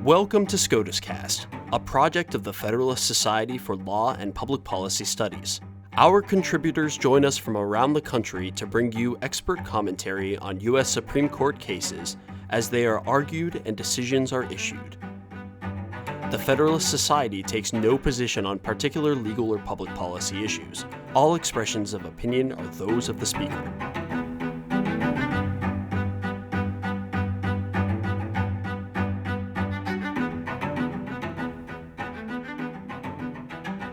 Welcome to SCOTUScast, a project of the Federalist Society for Law and Public Policy Studies. Our contributors join us from around the country to bring you expert commentary on U.S. Supreme Court cases as they are argued and decisions are issued. The Federalist Society takes no position on particular legal or public policy issues. All expressions of opinion are those of the speaker.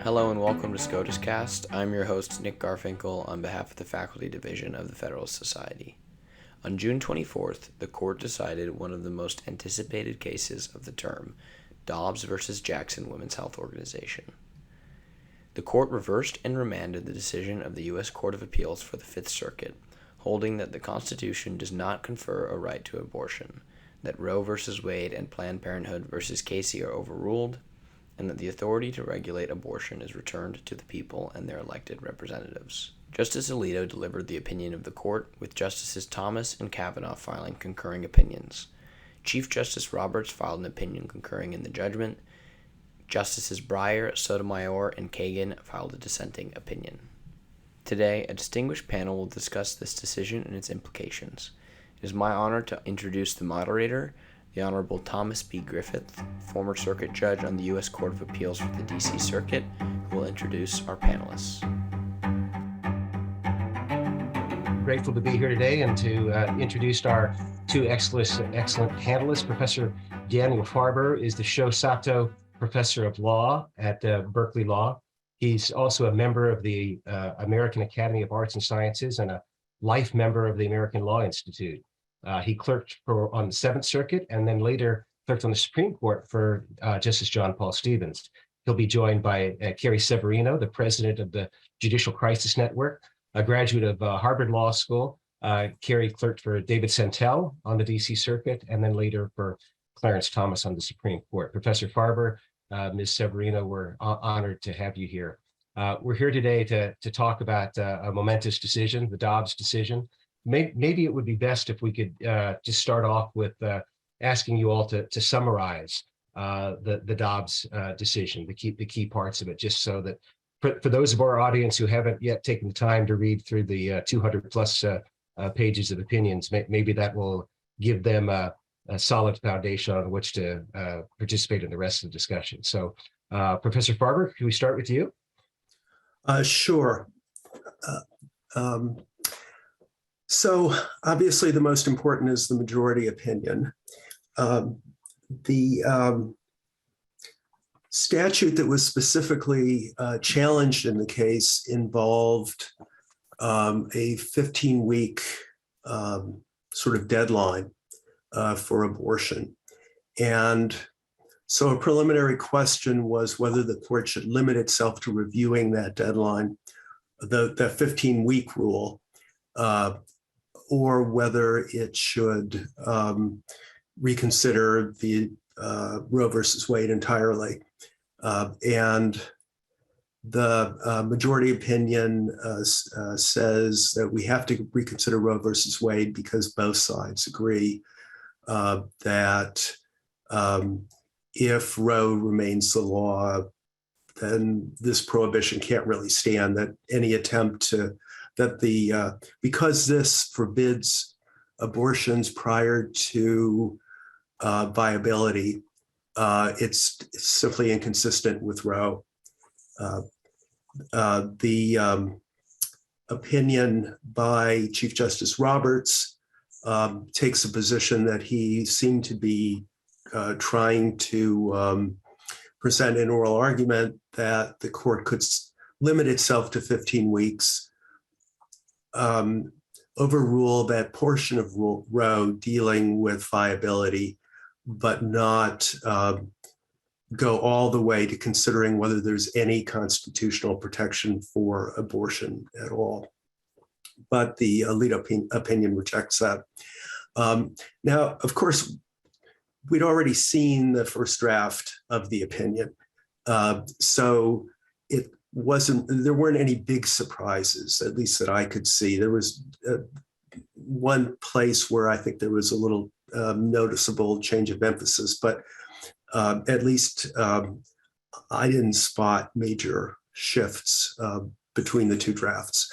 Hello and welcome to SCOTUScast. I'm your host, Nick Garfinkel, on behalf of the Faculty Division of the Federalist Society. On June 24th, the court decided one of the most anticipated cases of the term, Dobbs versus Jackson Women's Health Organization. The court reversed and remanded the decision of the U.S. Court of Appeals for the Fifth Circuit, holding that the Constitution does not confer a right to abortion, that Roe versus Wade and Planned Parenthood versus Casey are overruled, and that the authority to regulate abortion is returned to the people and their elected representatives. Justice Alito delivered the opinion of the court, with Justices Thomas and Kavanaugh filing concurring opinions. Chief Justice Roberts filed an opinion concurring in the judgment. Justices Breyer, Sotomayor, and Kagan filed a dissenting opinion. Today, a distinguished panel will discuss this decision and its implications. It is my honor to introduce the moderator, the Honorable Thomas B. Griffith, former circuit judge on the U.S. Court of Appeals for the D.C. Circuit, who will introduce our panelists. Grateful to be here today and to introduce our two excellent panelists. Professor Daniel Farber is the Shato Professor of Law at Berkeley Law. He's also a member of the American Academy of Arts and Sciences and a life member of the American Law Institute. He clerked on the Seventh Circuit and then later clerked on the Supreme Court for Justice John Paul Stevens. He'll be joined by Carrie Severino, the president of the Judicial Crisis Network, a graduate of Harvard Law School. Carrie clerked for David Santel on the DC Circuit and then later for Clarence Thomas on the Supreme Court. Professor Farber, Ms. Severino, we're honored to have you here. We're here today to talk about a momentous decision, the Dobbs decision. Maybe it would be best if we could just start off with asking you all to summarize the Dobbs decision, the key parts of it, just so that for those of our audience who haven't yet taken the time to read through the 200 plus pages of opinions, maybe that will give them a solid foundation on which to participate in the rest of the discussion. So, Professor Farber, can we start with you? Sure. So obviously the most important is the majority opinion. The statute that was specifically challenged in the case involved a 15-week sort of deadline for abortion. And so a preliminary question was whether the court should limit itself to reviewing that deadline, the 15-week rule, or whether it should reconsider the Roe versus Wade entirely. And the majority opinion says that we have to reconsider Roe versus Wade because both sides agree that if Roe remains the law, then this prohibition can't really stand, that any attempt to because this forbids abortions prior to viability, it's simply inconsistent with Roe. The opinion by Chief Justice Roberts takes a position that he seemed to be trying to present an oral argument that the court could limit itself to 15 weeks, overrule that portion of Roe dealing with viability, but not go all the way to considering whether there's any constitutional protection for abortion at all. But the Alito opinion rejects that. Now, of course, we'd already seen the first draft of the opinion, so there weren't any big surprises, at least that I could see. There was one place where I think there was a little noticeable change of emphasis, but At least I didn't spot major shifts between the two drafts.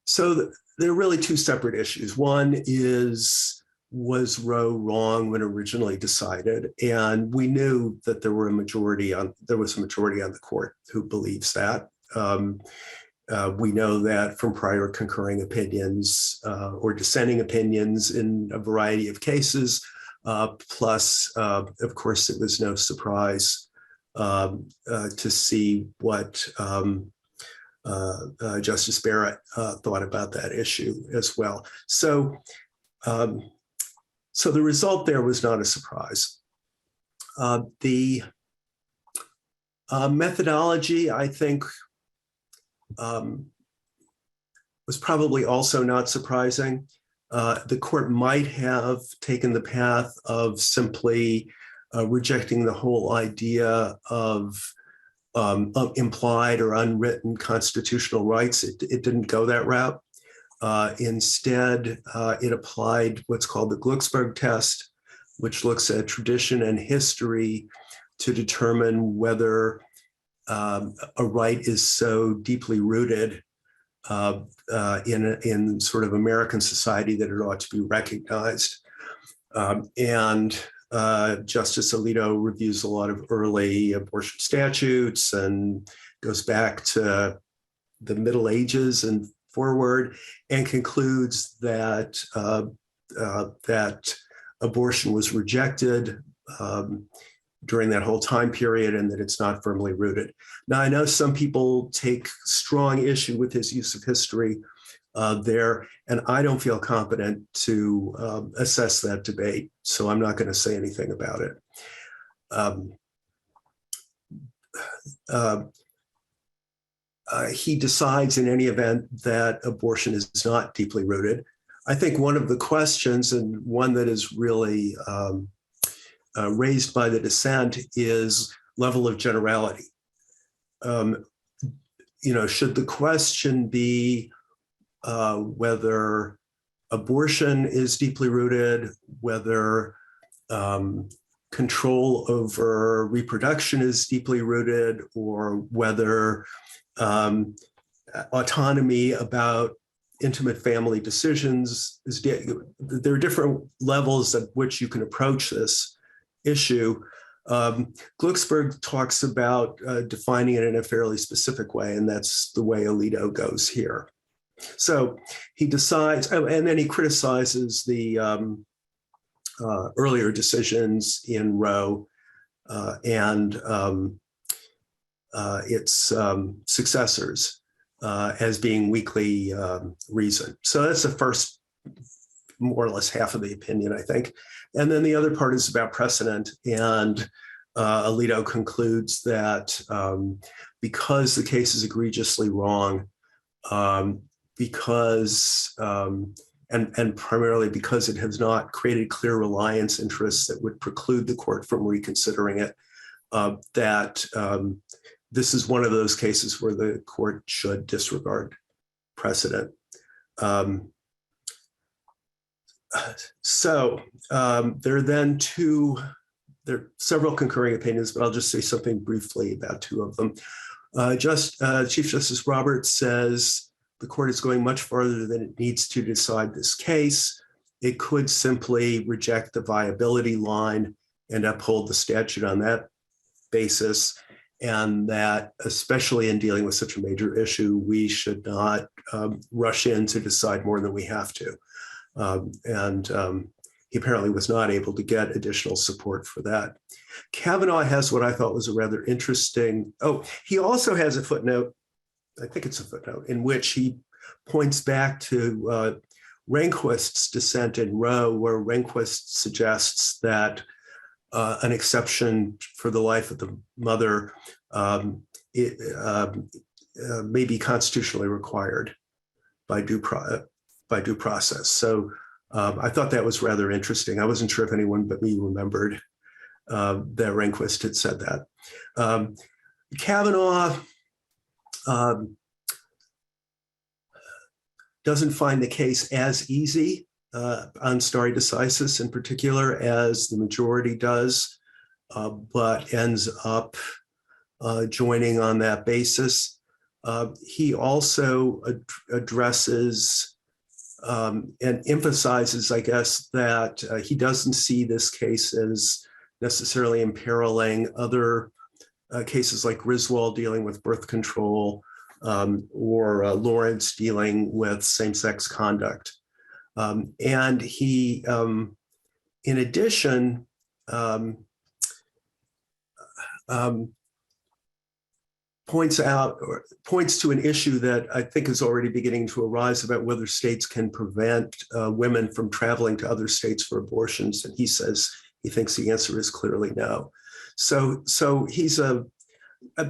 So there are really two separate issues. One is, was Roe wrong when originally decided? And we knew that there was a majority on the court who believes that. We know that from prior concurring opinions or dissenting opinions in a variety of cases. Plus, of course, it was no surprise to see what Justice Barrett thought about that issue as well. So the result there was not a surprise. The methodology, I think, was probably also not surprising. The court might have taken the path of simply rejecting the whole idea of implied or unwritten constitutional rights. It didn't go that route. Instead, it applied what's called the Glucksberg test, which looks at tradition and history to determine whether a right is so deeply rooted in sort of American society that it ought to be recognized. And Justice Alito reviews a lot of early abortion statutes and goes back to the Middle Ages and forward, and concludes that that abortion was rejected during that whole time period and that it's not firmly rooted. Now, I know some people take strong issue with his use of history there, and I don't feel competent to assess that debate, so I'm not going to say anything about it. He decides in any event that abortion is not deeply rooted. I think one of the questions, and one that is really raised by the dissent, is level of generality. Should the question be whether abortion is deeply rooted, whether control over reproduction is deeply rooted, or whether autonomy about intimate family decisions is there are different levels at which you can approach this issue. Glucksberg talks about defining it in a fairly specific way, and that's the way Alito goes here. So he decides, and then he criticizes the earlier decisions in Roe and its successors as being weakly reasoned. So that's the first, more or less, half of the opinion, I think. And then the other part is about precedent. And Alito concludes that because the case is egregiously wrong, because and primarily because it has not created clear reliance interests that would preclude the court from reconsidering it, that this is one of those cases where the court should disregard precedent. So there are several concurring opinions, but I'll just say something briefly about two of them. Chief Justice Roberts says the court is going much farther than it needs to decide this case. It could simply reject the viability line and uphold the statute on that basis, and that, especially in dealing with such a major issue, we should not rush in to decide more than we have to. He apparently was not able to get additional support for that. Kavanaugh has what I thought was a rather interesting, he also has a footnote, I think it's a footnote, in which he points back to Rehnquist's dissent in Roe, where Rehnquist suggests that an exception for the life of the mother may be constitutionally required by due process. So I thought that was rather interesting. I wasn't sure if anyone but me remembered that Rehnquist had said that. Kavanaugh doesn't find the case as easy on stare decisis in particular as the majority does. but ends up joining on that basis. He also addresses and emphasizes, I guess, that he doesn't see this case as necessarily imperiling other cases like Griswold dealing with birth control or Lawrence dealing with same-sex conduct. And he, in addition, points to an issue that I think is already beginning to arise about whether states can prevent women from traveling to other states for abortions. And he says he thinks the answer is clearly no. So he's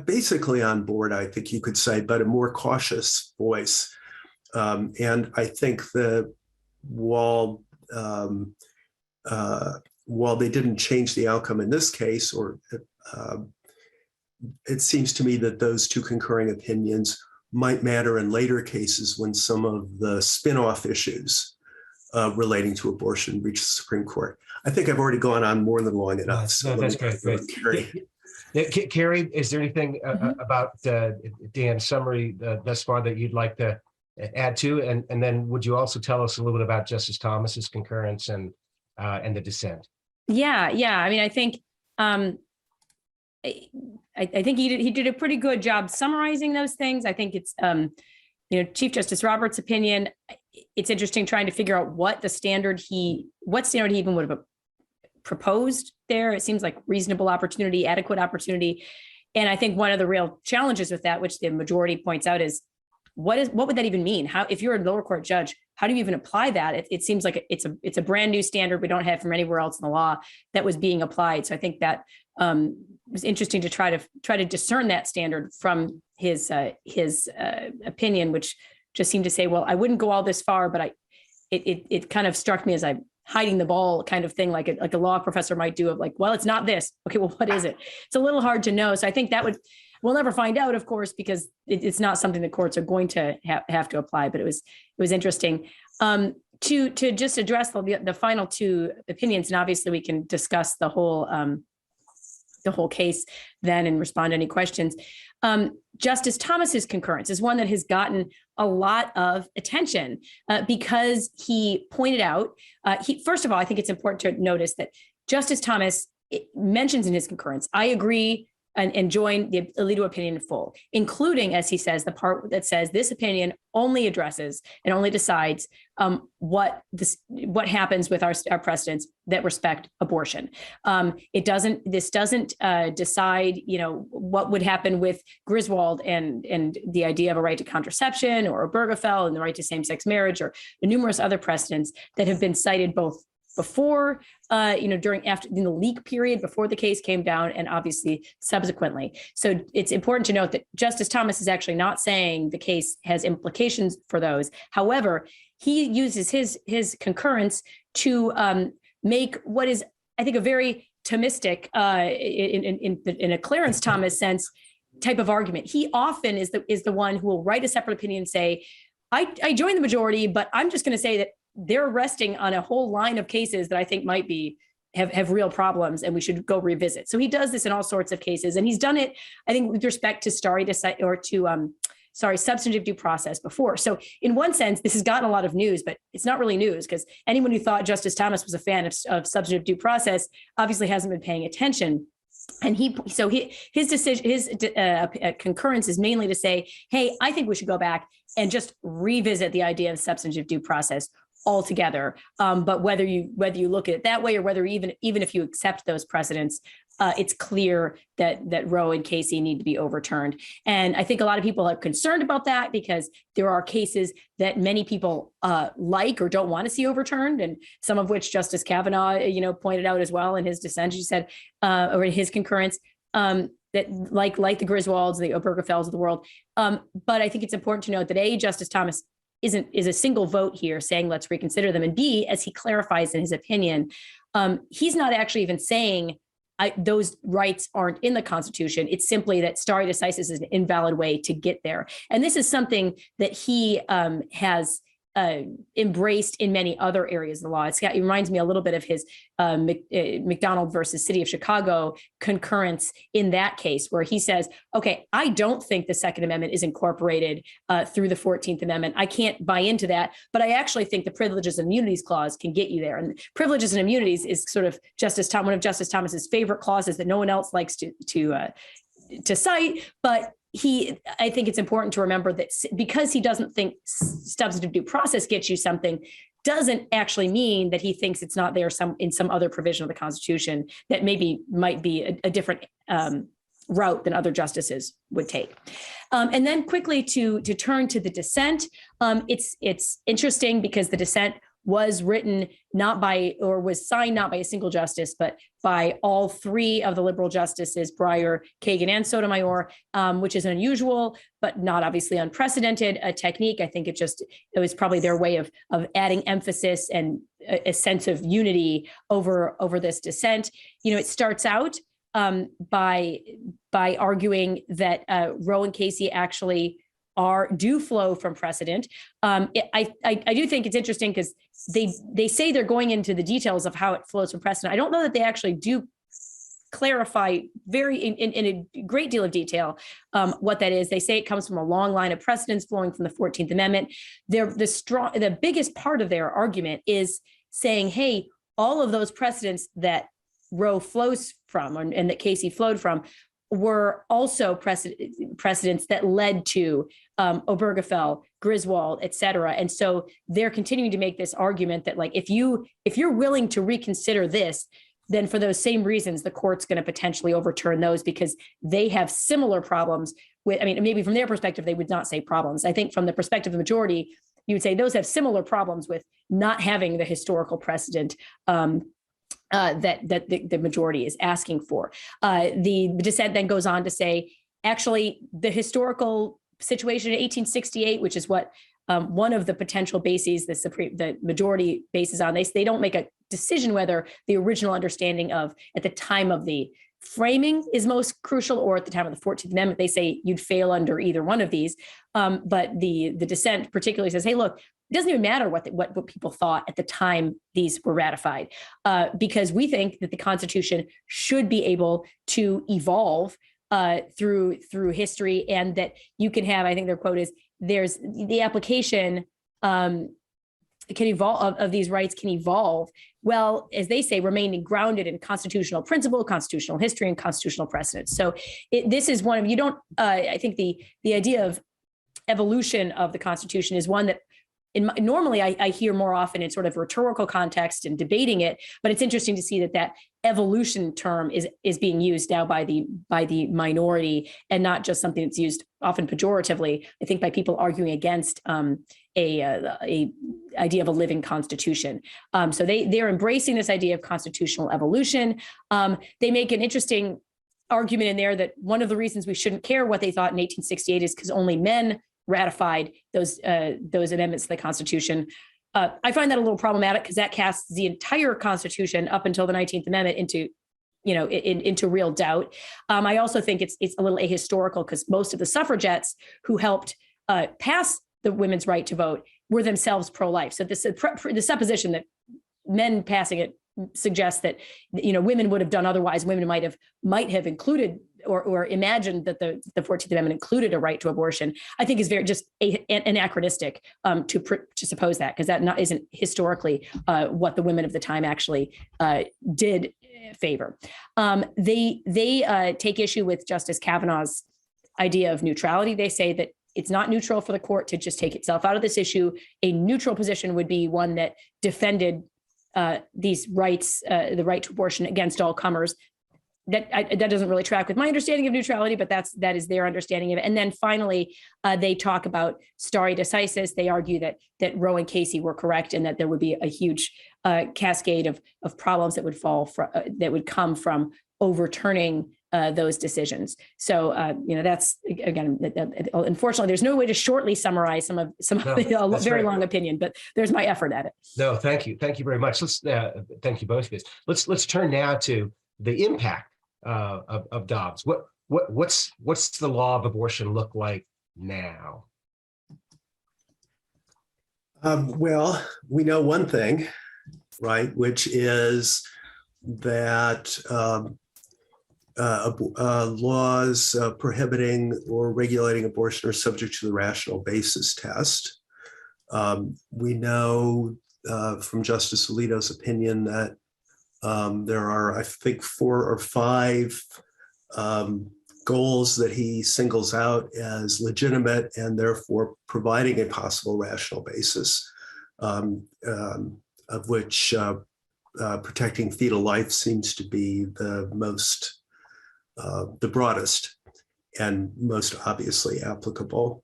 basically on board, I think you could say, but a more cautious voice. And I think that while they didn't change the outcome in this case, or it seems to me that those two concurring opinions might matter in later cases when some of the spin-off issues relating to abortion reach the Supreme Court. I think I've already gone on more than long enough. So that's great. Carrie, is there anything about Dan's summary thus far that you'd like to add to? And then would you also tell us a little bit about Justice Thomas's concurrence and the dissent? Yeah. I mean, I think I think he did a pretty good job summarizing those things. I think it's Chief Justice Roberts' opinion. It's interesting trying to figure out what standard he even would have proposed there. It seems like reasonable opportunity, adequate opportunity. And I think one of the real challenges with that, which the majority points out, is what would that even mean? How, if you're a lower court judge, how do you even apply that? It seems like it's a brand new standard we don't have from anywhere else in the law that was being applied. So I think that was interesting to try to discern that standard from his opinion, which just seemed to say, well, I wouldn't go all this far, but it kind of struck me as I'm hiding the ball kind of thing, like a law professor might do, of like, well, it's not this. Okay, well, what is it? It's a little hard to know. So I think we'll never find out, of course, because it's not something the courts are going to have to apply. But it was interesting to just address the final two opinions, and obviously we can discuss the whole case then and respond to any questions. Justice Thomas's concurrence is one that has gotten a lot of attention because he pointed out, first of all, I think it's important to notice that Justice Thomas mentions in his concurrence, I agree and join the Alito opinion in full, including, as he says, the part that says this opinion only addresses and only decides what happens with our precedents that respect abortion. This doesn't decide, what would happen with Griswold and the idea of a right to contraception, or Obergefell and the right to same-sex marriage, or the numerous other precedents that have been cited both before, in the leak period before the case came down, and obviously subsequently. So it's important to note that Justice Thomas is actually not saying the case has implications for those. However, he uses his concurrence to make what is, I think, a very Thomistic, in a Clarence Thomas sense, type of argument. He often is the one who will write a separate opinion and say, I join the majority, but I'm just going to say that they're resting on a whole line of cases that I think might have real problems, and we should go revisit. So he does this in all sorts of cases, and he's done it, I think, with respect to substantive due process before. So in one sense, this has gotten a lot of news, but it's not really news, because anyone who thought Justice Thomas was a fan of substantive due process obviously hasn't been paying attention. And his decision, his concurrence is mainly to say, hey, I think we should go back and just revisit the idea of substantive due process altogether. But whether you look at it that way, or whether even if you accept those precedents, it's clear that Roe and Casey need to be overturned. And I think a lot of people are concerned about that, because there are cases that many people like or don't want to see overturned, and some of which Justice Kavanaugh, pointed out as well in his dissent. He said, or in his concurrence, that like the Griswolds, the Obergefells of the world. But I think it's important to note that A, Justice Thomas is a single vote here saying let's reconsider them, and B, as he clarifies in his opinion, he's not actually even saying those rights aren't in the Constitution. It's simply that stare decisis is an invalid way to get there. And this is something that he has embraced in many other areas of the law. It reminds me a little bit of his McDonald versus City of Chicago concurrence in that case, where he says, okay, I don't think the Second Amendment is incorporated through the 14th Amendment. I can't buy into that, but I actually think the Privileges and Immunities Clause can get you there. And Privileges and Immunities is sort of one of Justice Thomas's favorite clauses that no one else likes to cite, but I think it's important to remember that because he doesn't think substantive due process gets you something, doesn't actually mean that he thinks it's not there in some other provision of the Constitution that might be a different route than other justices would take. And then quickly to turn to the dissent, it's interesting because the dissent was written was signed not by a single justice, but by all three of the liberal justices, Breyer, Kagan, and Sotomayor, which is unusual, but not obviously unprecedented technique. I think it was probably their way of adding emphasis and a sense of unity over this dissent. It starts out by arguing that Roe and Casey actually do flow from precedent. I do think it's interesting because they say they're going into the details of how it flows from precedent. I don't know that they actually do clarify in a great deal of detail what that is. They say it comes from a long line of precedents flowing from the 14th Amendment. The biggest part of their argument is saying, hey, all of those precedents that Roe flows from and that Casey flowed from were also precedents that led to Obergefell, Griswold, et cetera. And so they're continuing to make this argument that, like, if you're willing to reconsider this, then for those same reasons, the court's going to potentially overturn those because they have similar problems with, maybe from their perspective, they would not say problems. I think from the perspective of the majority, you would say those have similar problems with not having the historical precedent that the majority is asking for. The dissent then goes on to say, actually, the historical situation in 1868, which is what one of the potential bases the majority bases on, they don't make a decision whether the original understanding of at the time of the framing is most crucial or at the time of the 14th Amendment. They say you'd fail under either one of these. But the dissent particularly says, hey, look, it doesn't even matter what people thought at the time these were ratified, because we think that the Constitution should be able to evolve through history, and that you can have, I think their quote is, there's the application can evolve of these rights can evolve, well, as they say, remaining grounded in constitutional principle, constitutional history, and constitutional precedents. So this is one of, I think the idea of evolution of the Constitution is one that normally I hear more often in sort of rhetorical context and debating it, but it's interesting to see that evolution term is being used now by the minority, and not just something that's used often pejoratively, I think, by people arguing against a idea of a living constitution. So they're embracing this idea of constitutional evolution. They make an interesting argument in there that one of the reasons we shouldn't care what they thought in 1868 is because only men ratified those amendments to the Constitution. I find that a little problematic because that casts the entire Constitution up until the 19th Amendment into real doubt. I also think it's a little ahistorical because most of the suffragettes who helped pass the women's right to vote were themselves pro-life. So the supposition that men passing it suggests that women would have done otherwise. Women might have included or imagined that the 14th Amendment included a right to abortion, I think is very just anachronistic to suppose that, because that isn't historically what the women of the time actually did favor. They take issue with Justice Kavanaugh's idea of neutrality. They say that it's not neutral for the court to just take itself out of this issue. A neutral position would be one that defended these rights, the right to abortion, against all comers. That doesn't really track with my understanding of neutrality, but that is their understanding of it. And then finally, they talk about stare decisis. They argue that Roe and Casey were correct, and that there would be a huge cascade of problems that would come from overturning those decisions. So that's, again, unfortunately, there's no way to shortly summarize some of the very long opinion, but there's my effort at it. No, thank you very much. Let's thank you both of you. Let's turn now to the impact of Dobbs. What's the law of abortion look like now? Well, we know one thing, right, which is that laws prohibiting or regulating abortion are subject to the rational basis test. We know from Justice Alito's opinion that there are, I think, 4 or 5 goals that he singles out as legitimate and therefore providing a possible rational basis, of which protecting fetal life seems to be the broadest and most obviously applicable.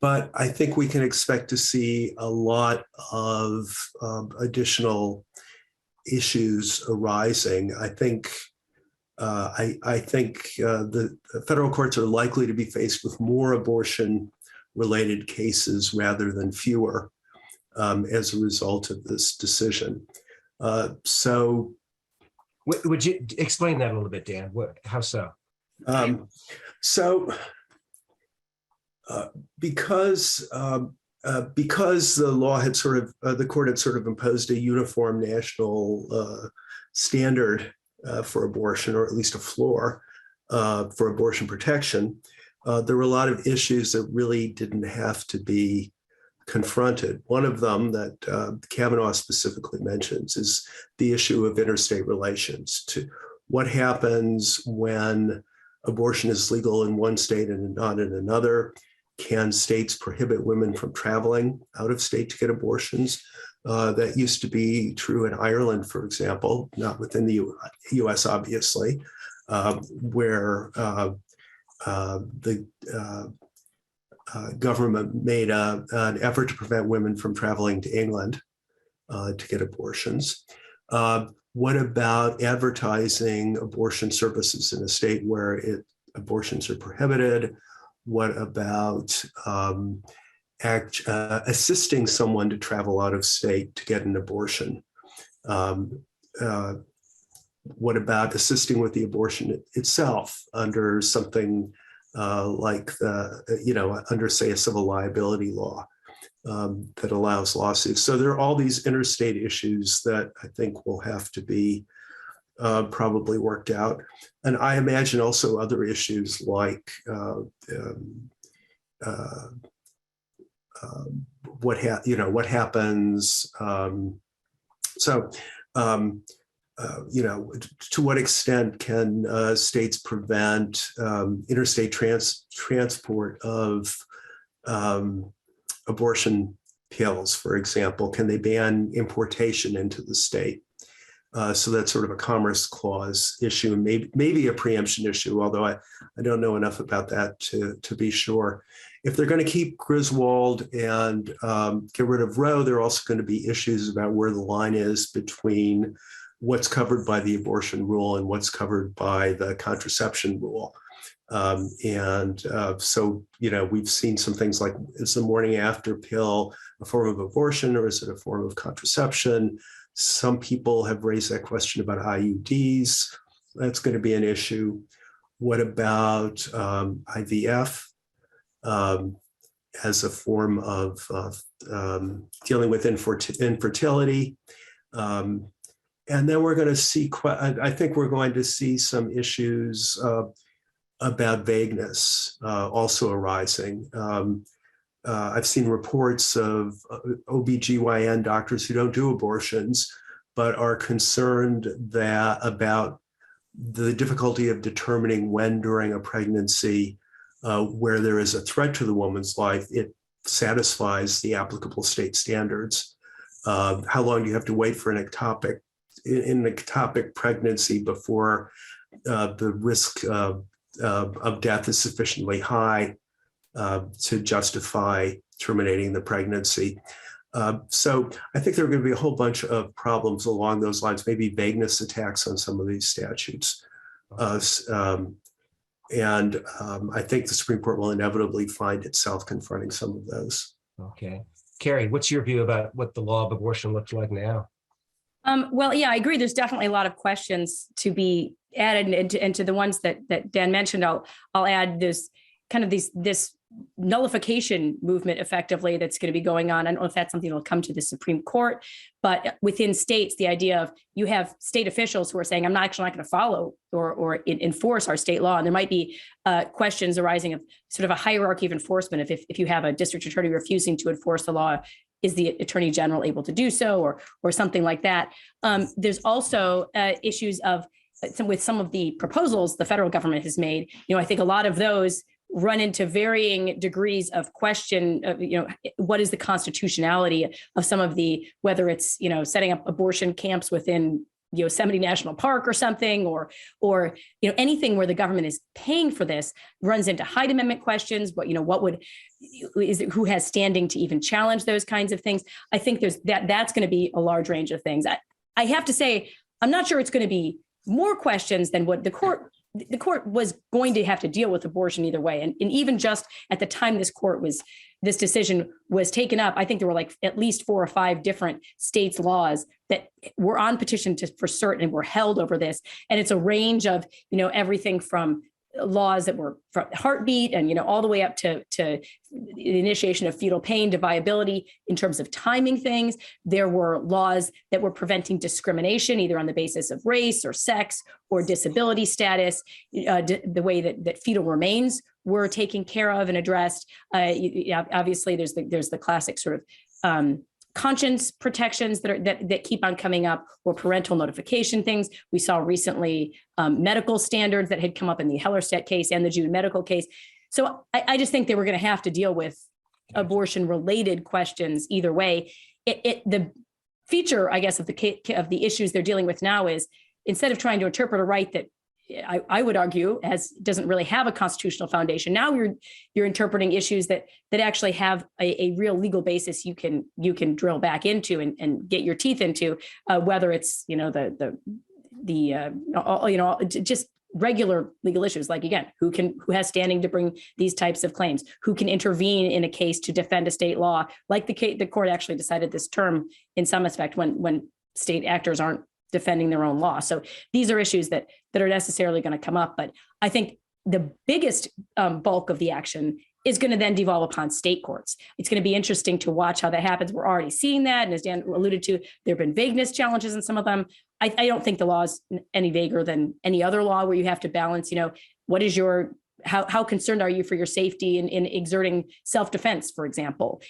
But I think we can expect to see a lot of additional issues arising. I think the federal courts are likely to be faced with more abortion-related cases rather than fewer as a result of this decision. So, would you explain that a little bit, Dan? How so? Because the law had the court had sort of imposed a uniform national standard for abortion, or at least a floor for abortion protection, there were a lot of issues that really didn't have to be confronted. One of them that Kavanaugh specifically mentions is the issue of interstate relations. What happens when abortion is legal in one state and not in another? Can states prohibit women from traveling out of state to get abortions? That used to be true in Ireland, for example, not within the US, obviously, where the government made an effort to prevent women from traveling to England to get abortions. What about advertising abortion services in a state where abortions are prohibited? What about assisting someone to travel out of state to get an abortion? What about assisting with the abortion itself under something like under, say, a civil liability law that allows lawsuits? So there are all these interstate issues that I think will have to be probably worked out. And I imagine also other issues like what happens. To what extent can states prevent interstate transport of abortion pills, for example? Can they ban importation into the state? So that's sort of a Commerce Clause issue, maybe a preemption issue, although I don't know enough about that to be sure. If they're going to keep Griswold and get rid of Roe, there are also going to be issues about where the line is between what's covered by the abortion rule and what's covered by the contraception rule. So, we've seen some things like, is the morning after pill a form of abortion or is it a form of contraception? Some people have raised that question about IUDs. That's going to be an issue. What about IVF as a form of dealing with infertility? And then we're going to see, I think we're going to see some issues about vagueness also arising. I've seen reports of OBGYN doctors who don't do abortions, but are concerned about the difficulty of determining when during a pregnancy, where there is a threat to the woman's life, it satisfies the applicable state standards. How long do you have to wait for an ectopic pregnancy before the risk of death is sufficiently high to justify terminating the pregnancy? So I think there are going to be a whole bunch of problems along those lines, maybe vagueness attacks on some of these statutes. And I think the Supreme Court will inevitably find itself confronting some of those. Okay. Carrie, what's your view about what the law of abortion looks like now? Well, yeah, I agree. There's definitely a lot of questions to be added, and to the ones that Dan mentioned, I'll add this nullification movement effectively that's going to be going on. I don't know if that's something that will come to the Supreme Court, but within states, the idea of you have state officials who are saying, I'm not going to follow or enforce our state law. And there might be questions arising of sort of a hierarchy of enforcement. If you have a district attorney refusing to enforce the law, is the attorney general able to do so, or something like that? There's also issues of with some of the proposals the federal government has made. I think a lot of those run into varying degrees of question of, what is the constitutionality of some of the, whether it's, setting up abortion camps within Yosemite National Park or something, or anything where the government is paying for this runs into Hyde Amendment questions. Who has standing to even challenge those kinds of things? I think that's going to be a large range of things. I have to say, I'm not sure it's going to be more questions than what the court was going to have to deal with abortion either way. And even just at the time this decision was taken up, I think there were like at least 4 or 5 different states' laws that were on petition for cert and were held over this. And it's a range of, everything from laws that were from heartbeat and, all the way up to the initiation of fetal pain to viability in terms of timing things. There were laws that were preventing discrimination, either on the basis of race or sex or disability status, the way that fetal remains were taken care of and addressed. Obviously, there's the classic sort of conscience protections that keep on coming up, or parental notification things. We saw recently medical standards that had come up in the Hellerstedt case and the June medical case. So I just think they were going to have to deal with abortion related questions either way. The feature, I guess, of the issues they're dealing with now is, instead of trying to interpret a right that I would argue doesn't really have a constitutional foundation, now you're interpreting issues that actually have a real legal basis you can drill back into and get your teeth into, whether it's just regular legal issues, like, again, who has standing to bring these types of claims, who can intervene in a case to defend a state law, like the court actually decided this term in some aspect when state actors aren't defending their own law. So these are issues that are necessarily going to come up. But I think the biggest bulk of the action is going to then devolve upon state courts. It's going to be interesting to watch how that happens. We're already seeing that. And as Dan alluded to, there have been vagueness challenges in some of them. I don't think the law is any vaguer than any other law, where you have to balance, what is how concerned are you for your safety in exerting self-defense, for example?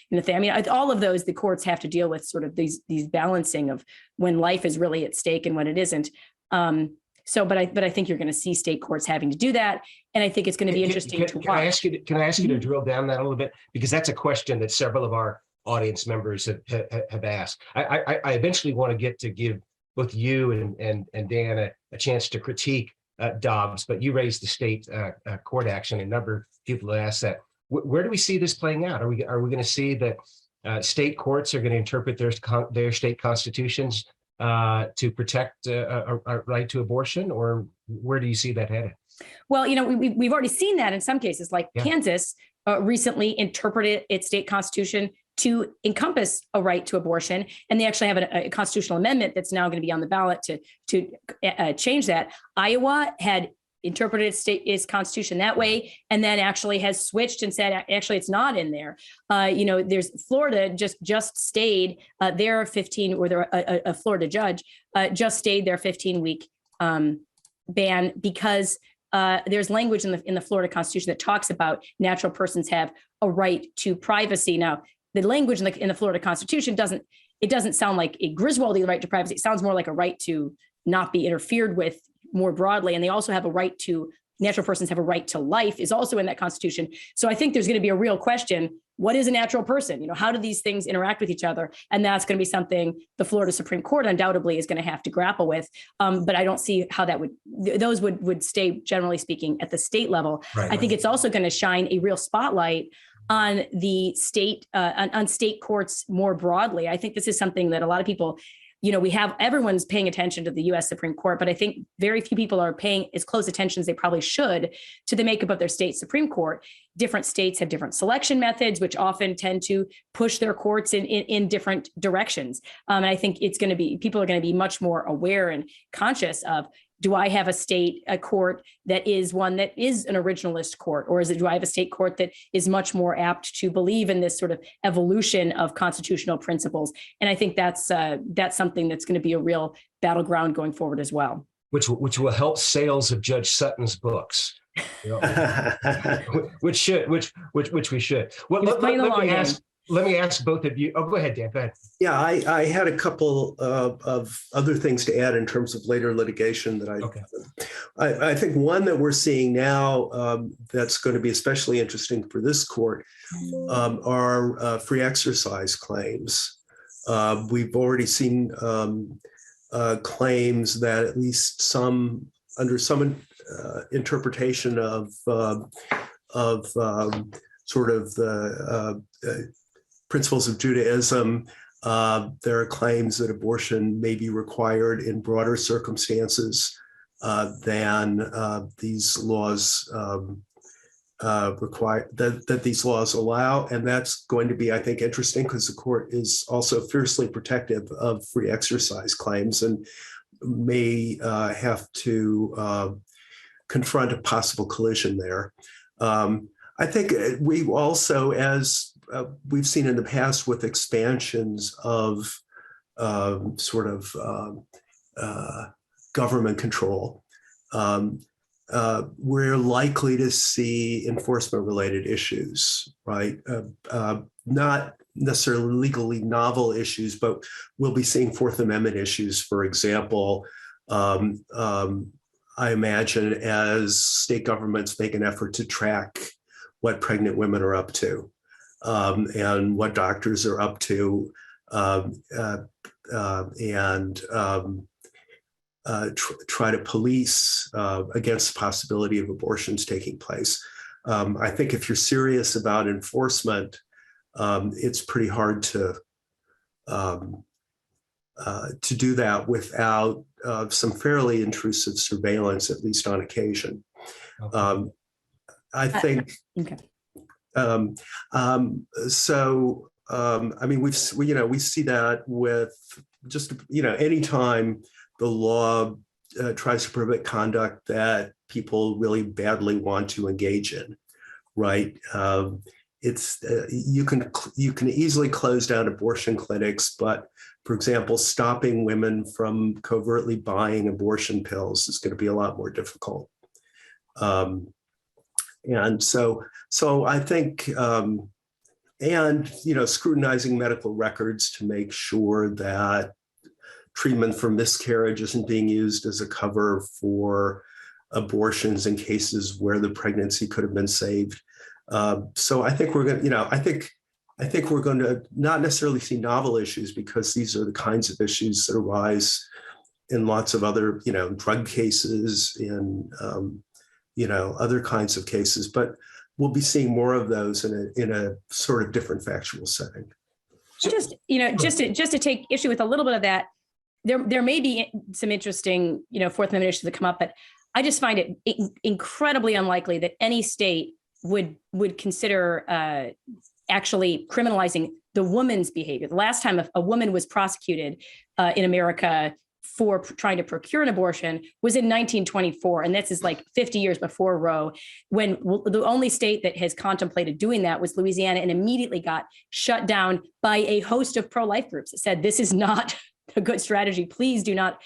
All of those, the courts have to deal with sort of these balancing of when life is really at stake and when it isn't. But I think you're going to see state courts having to do that, and I think it's going to be interesting to watch. Can I ask you to drill down that a little bit, because that's a question that several of our audience members have asked. I eventually want to give both you and Dan a chance to critique Dobbs, but you raised the state court action. A number of people have asked that. Where do we see this playing out? Are we going to see that state courts are going to interpret their state constitutions to protect a right to abortion, or where do you see that headed? Well, we've already seen that in some cases, like Kansas recently interpreted its state constitution to encompass a right to abortion. And they actually have a constitutional amendment that's now going to be on the ballot to change that. Iowa had interpreted its constitution that way, and then actually has switched and said, actually, it's not in there. There's Florida just stayed their 15, or a Florida judge just stayed their 15-week ban because there's language in the Florida Constitution that talks about natural persons have a right to privacy. Now, the language in the Florida Constitution doesn't sound like a Griswoldian right to privacy. It sounds more like a right to not be interfered with more broadly. And they also have natural persons have a right to life is also in that Constitution. So I think there's going to be a real question. What is a natural person? How do these things interact with each other? And that's going to be something the Florida Supreme Court undoubtedly is going to have to grapple with. But I don't see how those would stay, generally speaking, at the state level. Right. I think it's also going to shine a real spotlight on the state, on state courts more broadly. I think this is something that a lot of people, everyone's paying attention to the U.S. Supreme Court, but I think very few people are paying as close attention as they probably should to the makeup of their state Supreme Court. Different states have different selection methods, which often tend to push their courts in different directions. And I think people are going to be much more aware and conscious of do I have a court that is one that is an originalist court, or do I have a state court that is much more apt to believe in this sort of evolution of constitutional principles? And I think that's something that's going to be a real battleground going forward as well. Which will help sales of Judge Sutton's books. Which we should. Well, let me ask both of you. Oh, go ahead, Dan. Go ahead. Yeah, I had a couple of other things to add in terms of later litigation that I think one that we're seeing now that's going to be especially interesting for this court are free exercise claims. We've already seen claims that at least under some interpretation of sort of the principles of Judaism, there are claims that abortion may be required in broader circumstances than these laws require, that these laws allow. And that's going to be, I think, interesting because the court is also fiercely protective of free exercise claims and may have to confront a possible collision there. I think we also, as we've seen in the past with expansions of sort of government control, we're likely to see enforcement-related issues, right? Not necessarily legally novel issues, but we'll be seeing Fourth Amendment issues, for example. I imagine as state governments make an effort to track what pregnant women are up to and what doctors are up to, and try to police against the possibility of abortions taking place. I think if you're serious about enforcement, it's pretty hard to do that without some fairly intrusive surveillance, at least on occasion. Okay. I think. Okay. I mean, we see that with just anytime the law tries to prohibit conduct that people really badly want to engage in, right? It's you can easily close down abortion clinics, but for example, stopping women from covertly buying abortion pills is going to be a lot more difficult. And so I think, scrutinizing medical records to make sure that treatment for miscarriage isn't being used as a cover for abortions in cases where the pregnancy could have been saved. So I think we're going to, I think we're going to not necessarily see novel issues because these are the kinds of issues that arise in lots of other, drug cases, in other kinds of cases, but we'll be seeing more of those in a sort of different factual setting. Just to take issue with a little bit of that, there may be some interesting, Fourth Amendment issues that come up, but I just find it incredibly unlikely that any state would consider actually criminalizing the woman's behavior. The last time a woman was prosecuted in America for trying to procure an abortion was in 1924. And this is like 50 years before Roe, when the only state that has contemplated doing that was Louisiana, and immediately got shut down by a host of pro-life groups that said, this is not a good strategy. Please do not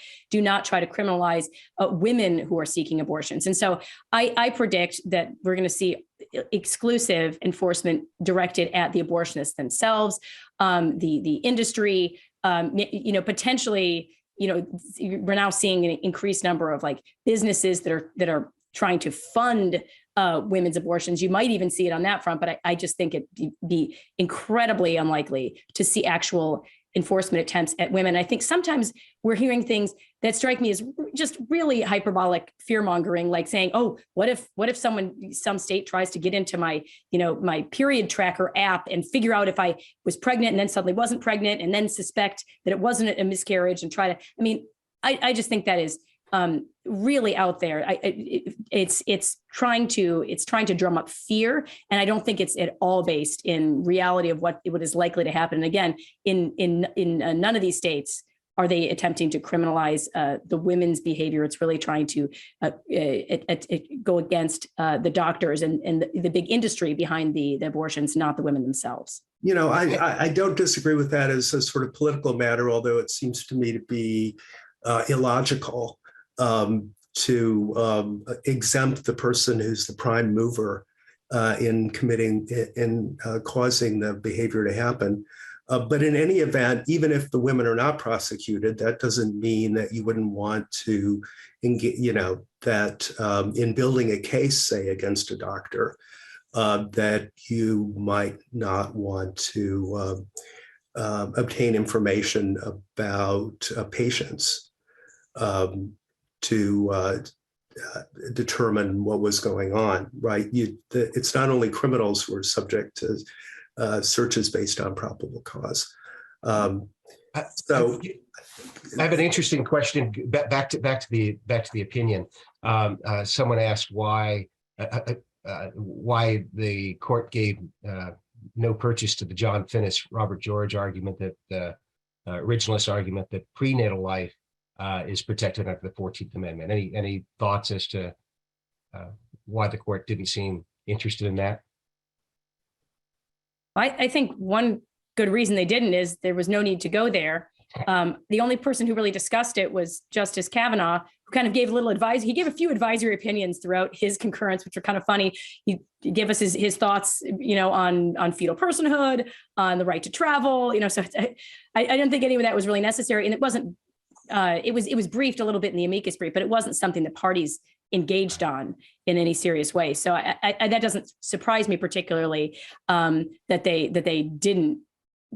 try to criminalize women who are seeking abortions. And so I predict that we're going to see exclusive enforcement directed at the abortionists themselves, the industry, potentially. We're now seeing an increased number of businesses that are trying to fund women's abortions. You might even see it on that front, but I just think it'd be incredibly unlikely to see actual enforcement attempts at women. I think sometimes we're hearing things that strike me as just really hyperbolic fear mongering, like saying, "Oh, what if some state tries to get into my period tracker app and figure out if I was pregnant and then suddenly wasn't pregnant and then suspect that it wasn't a miscarriage and try to." I mean, I just think that is really out there. It's trying to drum up fear, and I don't think it's at all based in reality of what is likely to happen. And again, in none of these states are they attempting to criminalize the women's behavior? It's really trying to go against the doctors and the big industry behind the abortions, not the women themselves. I don't disagree with that as a sort of political matter, although it seems to me to be illogical to exempt the person who's the prime mover in causing the behavior to happen. But in any event, even if the women are not prosecuted, that doesn't mean that you wouldn't want to engage, that in building a case, say, against a doctor, that you might not want to obtain information about patients to determine what was going on, right? It's not only criminals who are subject to searches based on probable cause. I have an interesting question. Back to the opinion. Someone asked why the court gave no purchase to the John Finnis, Robert George argument, that the originalist argument that prenatal life is protected under the 14th Amendment. Any thoughts as to why the court didn't seem interested in that? I think one good reason they didn't is there was no need to go there. The only person who really discussed it was Justice Kavanaugh, who kind of gave a little advice. He gave a few advisory opinions throughout his concurrence, which are kind of funny. He gave us his thoughts, on fetal personhood, on the right to travel. So I didn't think any of that was really necessary, and it wasn't. It was briefed a little bit in the amicus brief, but it wasn't something that parties engaged on in any serious way. So that doesn't surprise me particularly that they didn't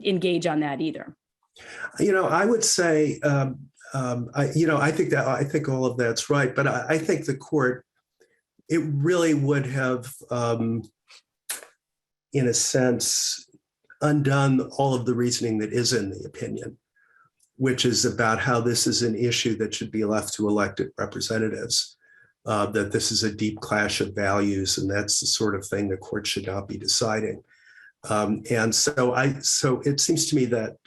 engage on that either. I would say, I think all of that's right, but I think the court, it really would have, in a sense, undone all of the reasoning that is in the opinion, which is about how this is an issue that should be left to elected representatives, that this is a deep clash of values, and that's the sort of thing the court should not be deciding. And so it seems to me that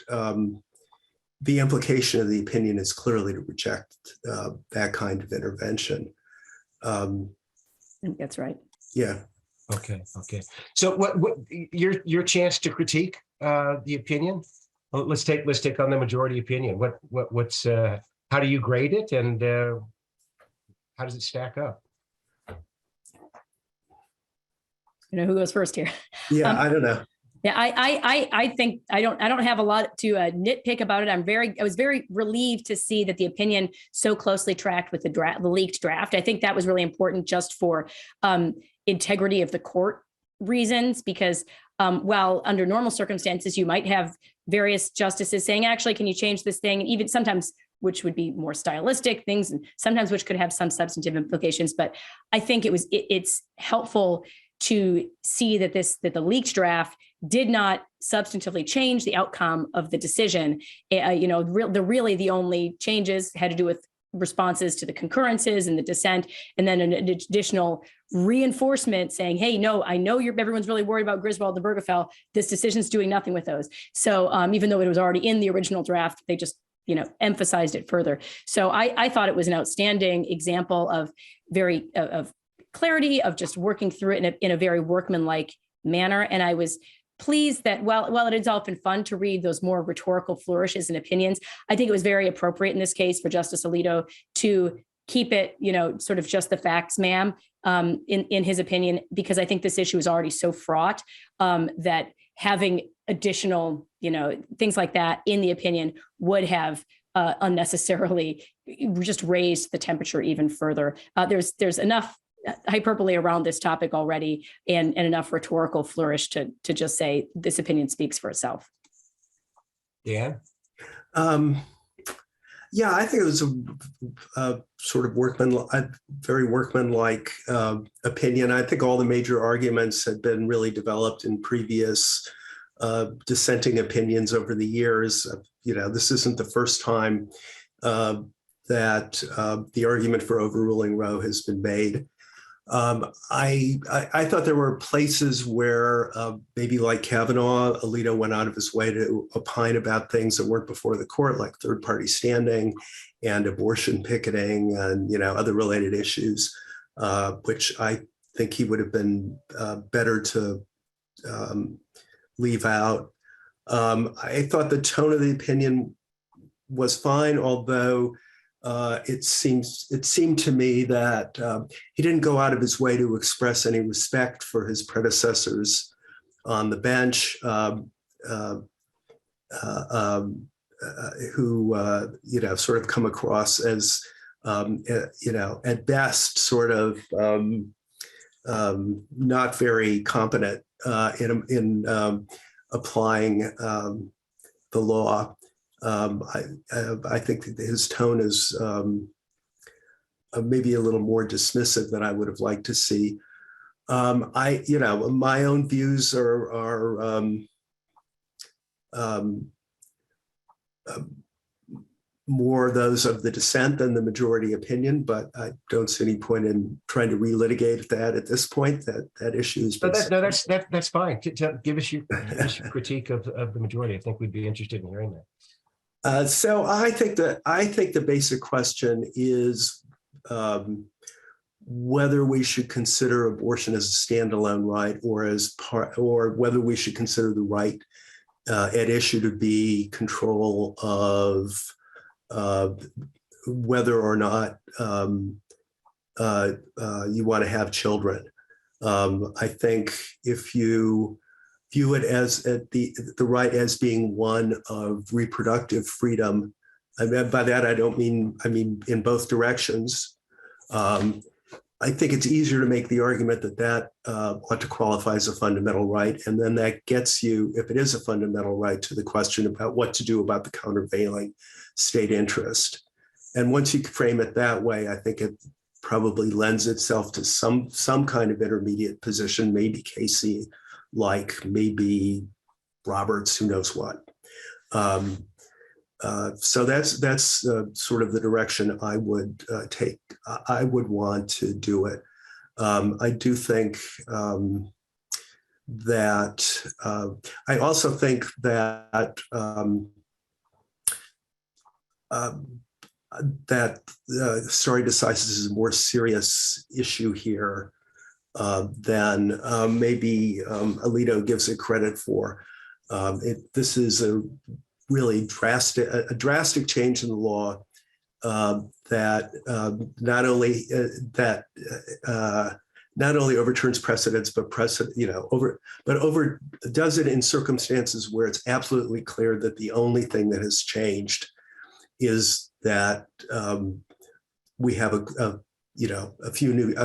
the implication of the opinion is clearly to reject that kind of intervention. I think that's right. Yeah. Okay. So what your chance to critique the opinion? Well, let's take on the majority opinion. What's how do you grade it, and how does it stack up? Who goes first here? Yeah, I don't know. Yeah, I think I don't have a lot to nitpick about it. I was very relieved to see that the opinion so closely tracked with the leaked draft. I think that was really important just for integrity of the court reasons, because while under normal circumstances you might have various justices saying, actually, can you change this thing? Even sometimes, which would be more stylistic things, and sometimes which could have some substantive implications. But I think it's helpful to see that the leaked draft did not substantively change the outcome of the decision. The only changes had to do with responses to the concurrences and the dissent, and then an additional reinforcement saying, hey, no, I know everyone's really worried about Griswold and Bergefell. This decision's doing nothing with those. So even though it was already in the original draft, they just emphasized it further. So I thought it was an outstanding example of of clarity, of just working through it in a very workmanlike manner. And I was pleased that while it is often fun to read those more rhetorical flourishes and opinions, I think it was very appropriate in this case for Justice Alito to keep it, sort of just the facts, ma'am, in his opinion, because I think this issue is already so fraught that having additional, things like that in the opinion would have unnecessarily just raised the temperature even further. There's enough hyperbole around this topic already, and enough rhetorical flourish to just say this opinion speaks for itself. Yeah. Yeah, I think it was a sort of very workmanlike opinion. I think all the major arguments had been really developed in previous dissenting opinions over the years. This isn't the first time that the argument for overruling Roe has been made. I thought there were places where maybe like Kavanaugh, Alito went out of his way to opine about things that weren't before the court, like third-party standing and abortion picketing and other related issues, which I think he would have been better to leave out. I thought the tone of the opinion was fine, although it seemed to me that he didn't go out of his way to express any respect for his predecessors on the bench, who sort of come across as at best sort of not very competent in applying the law. I think that his tone is maybe a little more dismissive than I would have liked to see. My own views are more those of the dissent than the majority opinion, but I don't see any point in trying to relitigate that at this point. That issue is. That's fine. Give us your critique of the majority. I think we'd be interested in hearing that. So I think the basic question is whether we should consider abortion as a standalone right, or whether we should consider the right at issue to be control of whether or not you want to have children. I think if you view it as the right as being one of reproductive freedom, and by that I mean in both directions. I think it's easier to make the argument that ought to qualify as a fundamental right, and then that gets you, if it is a fundamental right, to the question about what to do about the countervailing state interest. And once you frame it that way, I think it probably lends itself to some kind of intermediate position, maybe Casey, like maybe Roberts, who knows what. So that's sort of the direction I would take. I would want to do it. I do think that I also think that stare decisis is a more serious issue here than maybe Alito gives it credit for. This is a really drastic change in the law that not only overturns precedents, but does it in circumstances where it's absolutely clear that the only thing that has changed is that we have a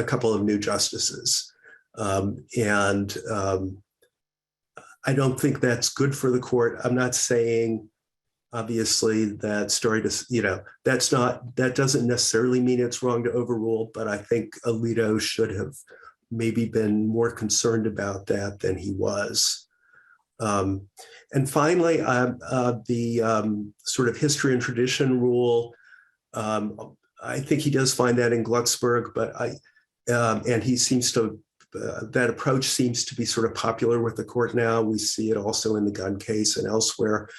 couple of new justices, and I don't think that's good for the court. I'm not saying, obviously, that that doesn't necessarily mean it's wrong to overrule, but I think Alito should have maybe been more concerned about that than he was. And finally, the sort of history and tradition rule, I think he does find that in Glucksberg, but and he seems to, that approach seems to be sort of popular with the court now. We see it also in the gun case and elsewhere.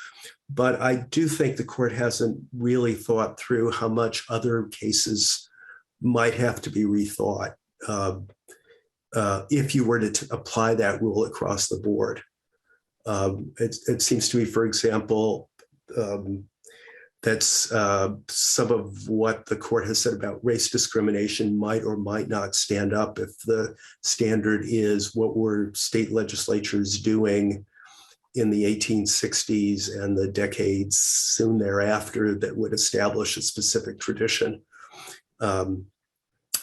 But I do think the court hasn't really thought through how much other cases might have to be rethought if you were to apply that rule across the board. It seems to me, for example, that's some of what the court has said about race discrimination might or might not stand up if the standard is what were state legislatures doing in the 1860s and the decades soon thereafter that would establish a specific tradition.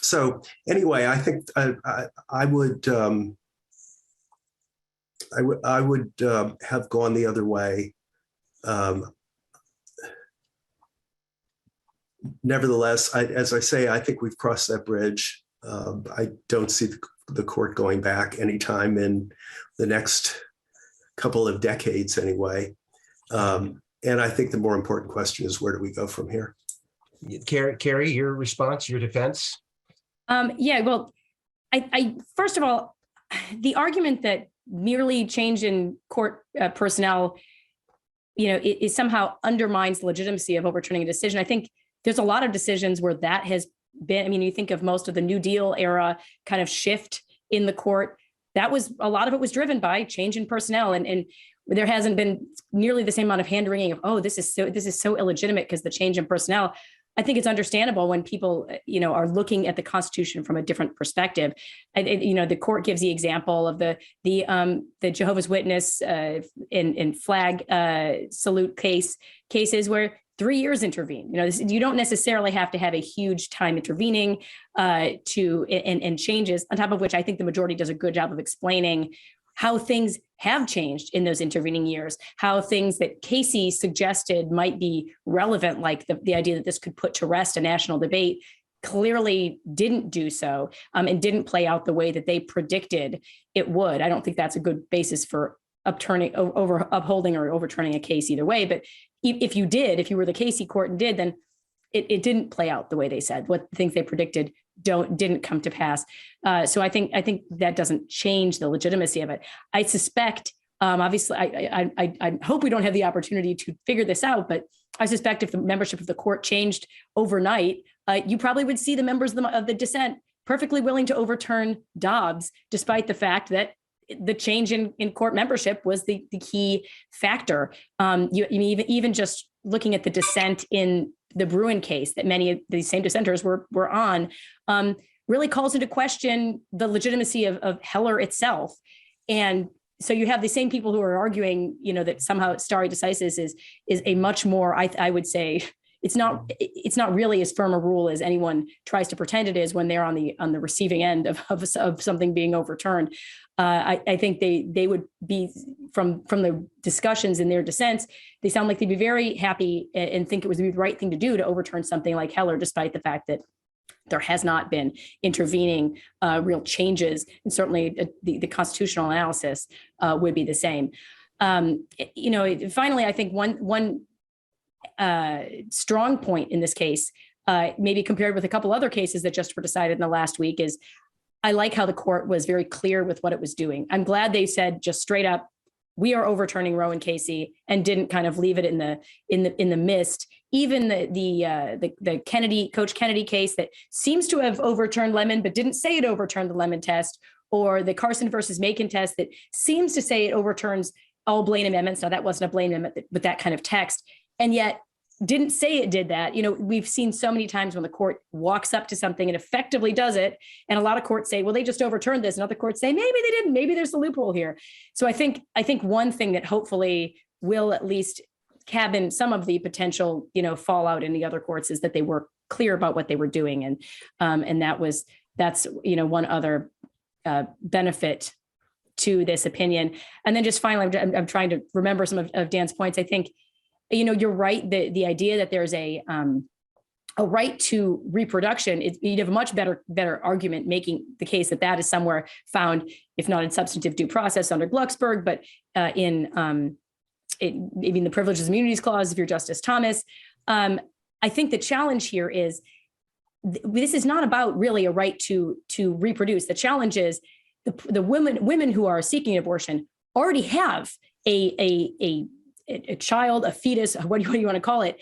So anyway, I think I would have gone the other way. Nevertheless, as I say, I think we've crossed that bridge. I don't see the court going back anytime in the next couple of decades anyway. And I think the more important question is, where do we go from here? Carrie, your response, your defense? Yeah, well, I first of all, the argument that merely change in court personnel, it somehow undermines the legitimacy of overturning a decision. I think there's a lot of decisions where that has been, you think of most of the New Deal era kind of shift in the court. That was, a lot of it was driven by change in personnel. And there hasn't been nearly the same amount of hand wringing of, oh, this is so illegitimate because the change in personnel. I think it's understandable when people, are looking at the Constitution from a different perspective. The court gives the example of the Jehovah's Witness in flag salute cases where 3 years intervene. You don't necessarily have to have a huge time intervening and changes. On top of which, I think the majority does a good job of explaining how things have changed in those intervening years, how things that Casey suggested might be relevant, like the idea that this could put to rest a national debate, clearly didn't do so, and didn't play out the way that they predicted it would. I don't think that's a good basis for upholding or overturning a case either way. But if you were the Casey court and did, then it didn't play out the way they said. What things they predicted didn't come to pass. So I think that doesn't change the legitimacy of it. I suspect, obviously, I hope we don't have the opportunity to figure this out, but I suspect if the membership of the court changed overnight, you probably would see the members of the dissent perfectly willing to overturn Dobbs, despite the fact that the change in court membership was the key factor. Even just looking at the dissent in the Bruin case that many of these same dissenters were on, really calls into question the legitimacy of Heller itself. And so you have the same people who are arguing, that somehow stare decisis is a much more, I would say, it's not really as firm a rule as anyone tries to pretend it is when they're on the receiving end of something being overturned. I think they would be, from the discussions in their dissents, they sound like they'd be very happy and think it was the right thing to do to overturn something like Heller, despite the fact that there has not been intervening real changes. And certainly the constitutional analysis would be the same. Finally, I think one strong point in this case, maybe compared with a couple other cases that just were decided in the last week, is I like how the court was very clear with what it was doing. I'm glad they said just straight up, we are overturning Roe and Casey, and didn't kind of leave it in the mist. Even the Coach Kennedy case that seems to have overturned Lemon, but didn't say it overturned the Lemon test, or the Carson versus Macon test that seems to say it overturns all Blaine amendments. Now that wasn't a Blaine amendment with that kind of text, and yet didn't say it did that. We've seen so many times when the court walks up to something and effectively does it. And a lot of courts say, well, they just overturned this. And other courts say, maybe they didn't, maybe there's a loophole here. So I think one thing that hopefully will at least cabin some of the potential, fallout in the other courts is that they were clear about what they were doing. And that's one other benefit to this opinion. And then just finally, I'm trying to remember some of Dan's points. I think, you're right. The idea that there's a right to reproduction, you'd have a much better argument making the case that is somewhere found, if not in substantive due process under Glucksberg, but in the Privileges and Immunities Clause, if you're Justice Thomas. I think the challenge here is this is not about really a right to reproduce. The challenge is the women who are seeking abortion already have a child, a fetus, what do you want to call it,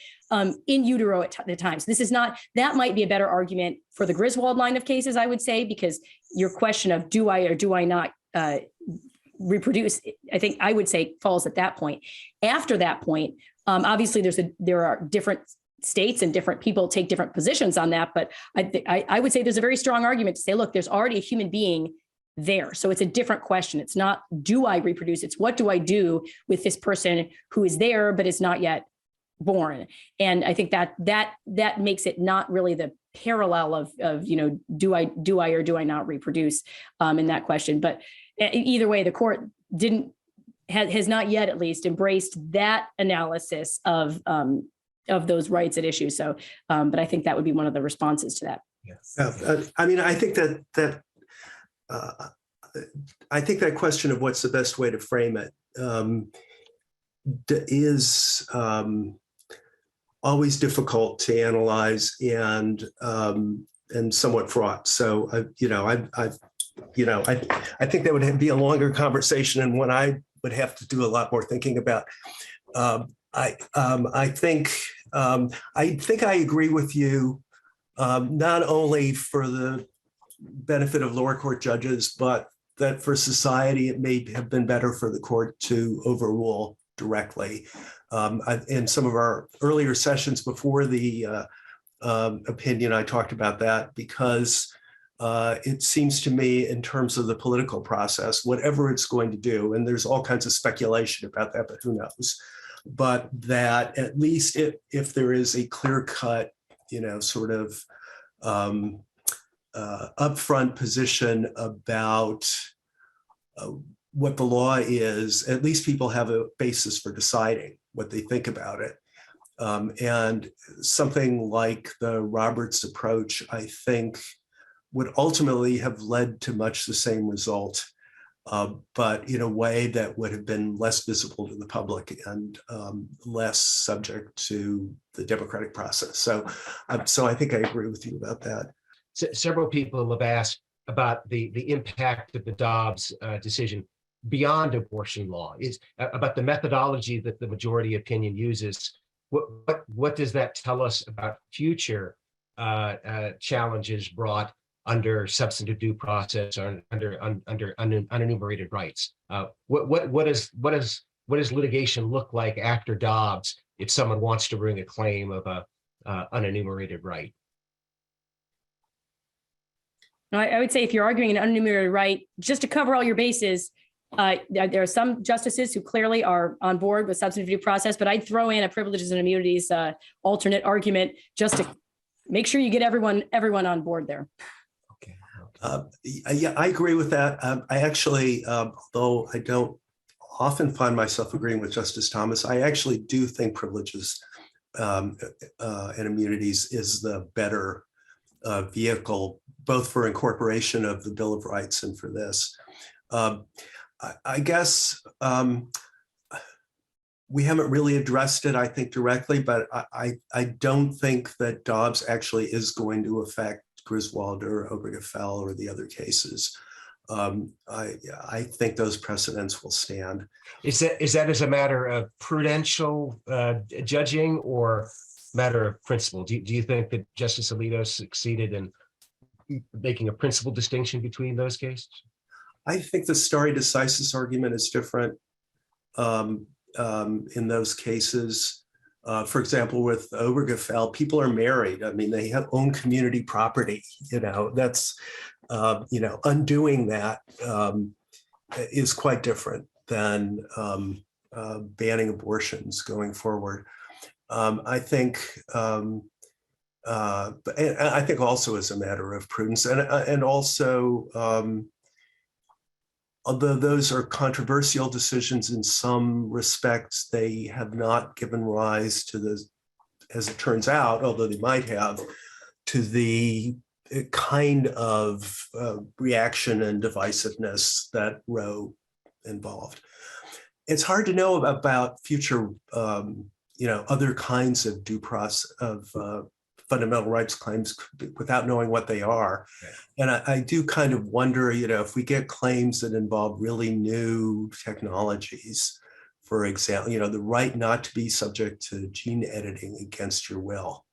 in utero at the time. So this is not, that might be a better argument for the Griswold line of cases, I would say, because your question of do I or do I not reproduce, I think I would say falls at that point. After that point, obviously there are different states and different people take different positions on that. But I would say there's a very strong argument to say, look, there's already a human being there. So it's a different question. It's not, do I reproduce? It's what do I do with this person who is there, but is not yet born? And I think that makes it not really the parallel of do I or do I not reproduce in that question. But either way, the court has not yet at least embraced that analysis of those rights at issue. So, but I think that would be one of the responses to that. Yes. I think that question of what's the best way to frame it is always difficult to analyze and somewhat fraught. So, I think that would be a longer conversation and one I would have to do a lot more thinking about. I think I agree with you, not only for the benefit of lower court judges, but that for society, it may have been better for the court to overrule directly. In some of our earlier sessions before the opinion, I talked about that because it seems to me, in terms of the political process, whatever it's going to do, and there's all kinds of speculation about that, but who knows, but that at least if there is a clear-cut, sort of upfront position about what the law is, at least people have a basis for deciding what they think about it. And something like the Roberts approach, I think, would ultimately have led to much the same result, but in a way that would have been less visible to the public and less subject to the democratic process. So I think I agree with you about that. Several people have asked about the impact of the Dobbs decision beyond abortion law, is about the methodology that the majority opinion uses. What does that tell us about future challenges brought under substantive due process or under unenumerated rights? What does litigation look like after Dobbs if someone wants to bring a claim of a unenumerated right? I would say if you're arguing an unenumerated right, just to cover all your bases, there are some justices who clearly are on board with substantive due process, but I'd throw in a privileges and immunities alternate argument just to make sure you get everyone on board there. Yeah, I agree with that. I actually, although I don't often find myself agreeing with Justice Thomas, I actually do think privileges and immunities is the better vehicle, both for incorporation of the Bill of Rights and for this. I guess we haven't really addressed it, I think, directly, but I don't think that Dobbs actually is going to affect Griswold or Obergefell or the other cases. I think those precedents will stand. Is that as a matter of prudential judging or matter of principle? Do you think that Justice Alito succeeded in making a principal distinction between those cases? I think the stare decisis argument is different in those cases. For example, with Obergefell, people are married. I mean, they own community property. That's, undoing that is quite different than banning abortions going forward. I think, and I think also as a matter of prudence, and also, although those are controversial decisions in some respects, they have not given rise to the, as it turns out, although they might have, to the kind of reaction and divisiveness that Roe involved. It's hard to know about future, other kinds of due process of fundamental rights claims without knowing what they are. And I do kind of wonder, if we get claims that involve really new technologies, for example, the right not to be subject to gene editing against your will,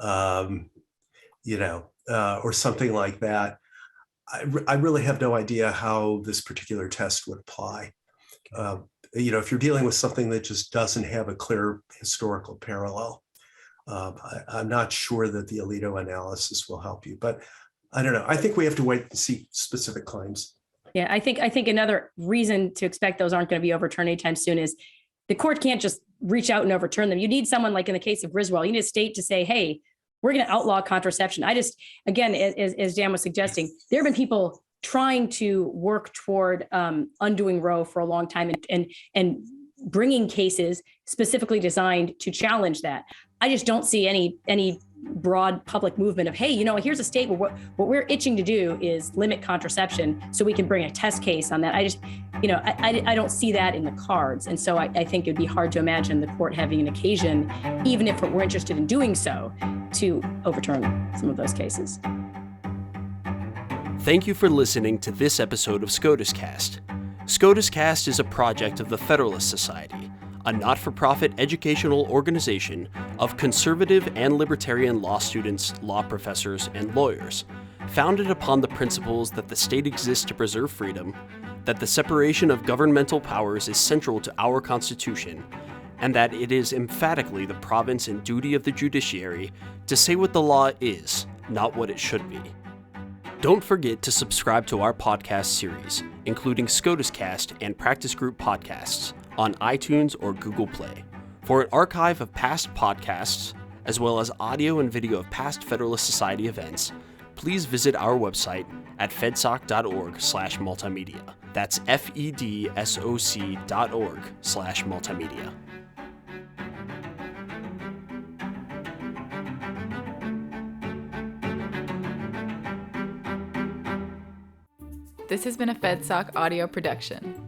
or something like that. I really have no idea how this particular test would apply. If you're dealing with something that just doesn't have a clear historical parallel, I'm not sure that the Alito analysis will help you, but I don't know. I think we have to wait and see specific claims. Yeah, I think another reason to expect those aren't going to be overturned anytime soon is the court can't just reach out and overturn them. You need someone like in the case of Griswold, you need a state to say, hey, we're going to outlaw contraception. Again, as Dan was suggesting, there have been people trying to work toward undoing Roe for a long time and bringing cases specifically designed to challenge that. I just don't see any broad public movement of, hey, here's a state where what we're itching to do is limit contraception so we can bring a test case on that. I don't see that in the cards. And so I think it'd be hard to imagine the court having an occasion, even if we're interested in doing so, to overturn some of those cases. Thank you for listening to this episode of SCOTUScast. SCOTUScast is a project of the Federalist Society, a not-for-profit educational organization of conservative and libertarian law students, law professors, and lawyers, founded upon the principles that the state exists to preserve freedom, that the separation of governmental powers is central to our Constitution, and that it is emphatically the province and duty of the judiciary to say what the law is, not what it should be. Don't forget to subscribe to our podcast series, including SCOTUScast and Practice Group podcasts, on iTunes or Google Play. For an archive of past podcasts, as well as audio and video of past Federalist Society events, please visit our website at fedsoc.org/multimedia. That's fedsoc.org/multimedia. This has been a FedSoc audio production.